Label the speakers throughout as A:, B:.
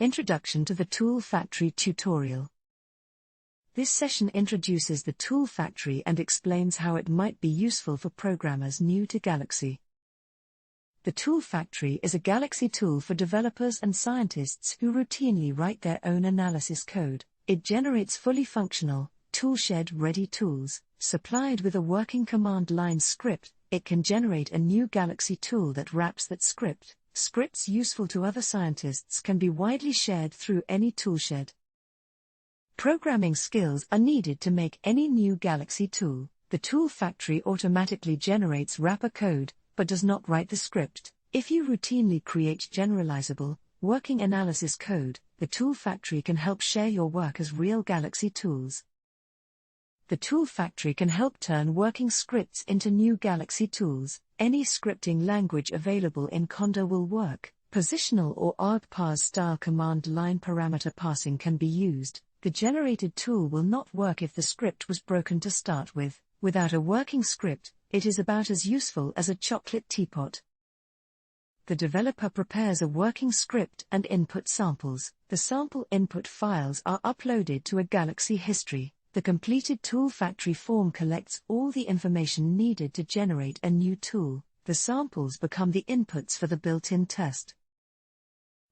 A: Introduction to the Tool Factory tutorial. This session introduces the Tool Factory and explains how it might be useful for programmers new to Galaxy. The Tool Factory is a Galaxy tool for developers and scientists who routinely write their own analysis code. It generates fully functional, toolshed-ready tools. Supplied with a working command line script, it can generate a new Galaxy tool that wraps that script. Scripts useful to other scientists can be widely shared through any toolshed. Programming skills are needed to make any new Galaxy tool. The Tool Factory automatically generates wrapper code, but does not write the script. If you routinely create generalizable, working analysis code, the Tool Factory can help share your work as real Galaxy tools. The Tool Factory can help turn working scripts into new Galaxy tools. Any scripting language available in Conda will work. Positional or argparse style command line parameter passing can be used. The generated tool will not work if the script was broken to start with. Without a working script, it is about as useful as a chocolate teapot. The developer prepares a working script and input samples. The sample input files are uploaded to a Galaxy history. The completed Tool Factory form collects all the information needed to generate a new tool. The samples become the inputs for the built-in test.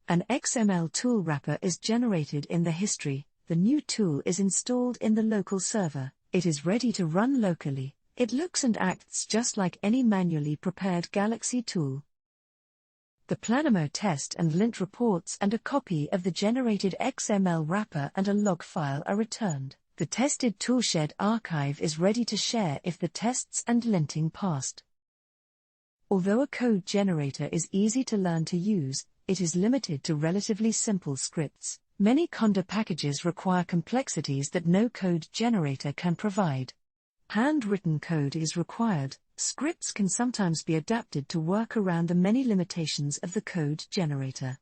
A: An XML tool wrapper is generated in the history. The new tool is installed in the local server. It is ready to run locally. It looks and acts just like any manually prepared Galaxy tool. The Planemo test and lint reports and a copy of the generated XML wrapper and a log file are returned. The tested toolshed archive is ready to share if the tests and linting passed. Although a code generator is easy to learn to use, it is limited to relatively simple scripts. Many Conda packages require complexities that no code generator can provide. Handwritten code is required. Scripts can sometimes be adapted to work around the many limitations of the code generator.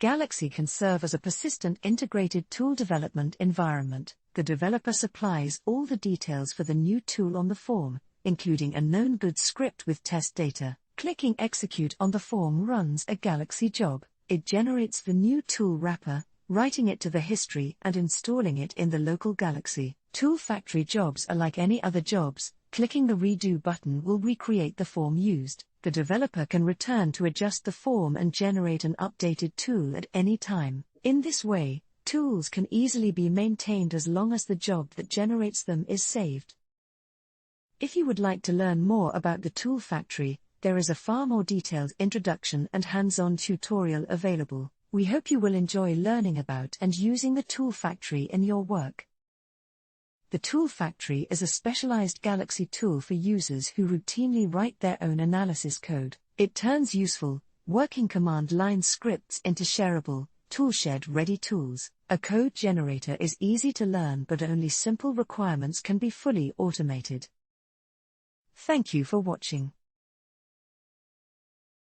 A: Galaxy can serve as a persistent integrated tool development environment. The developer supplies all the details for the new tool on the form, including a known good script with test data. Clicking execute on the form runs a Galaxy job. It generates the new tool wrapper, writing it to the history and installing it in the local Galaxy. Tool Factory jobs are like any other jobs. Clicking the redo button will recreate the form used. The developer can return to adjust the form and generate an updated tool at any time. In this way, tools can easily be maintained as long as the job that generates them is saved. If you would like to learn more about the Tool Factory, there is a far more detailed introduction and hands-on tutorial available. We hope you will enjoy learning about and using the Tool Factory in your work. The Tool Factory is a specialized Galaxy tool for users who routinely write their own analysis code. It turns useful, working command line scripts into shareable, toolshed-ready tools. A code generator is easy to learn, but only simple requirements can be fully automated. Thank you for watching.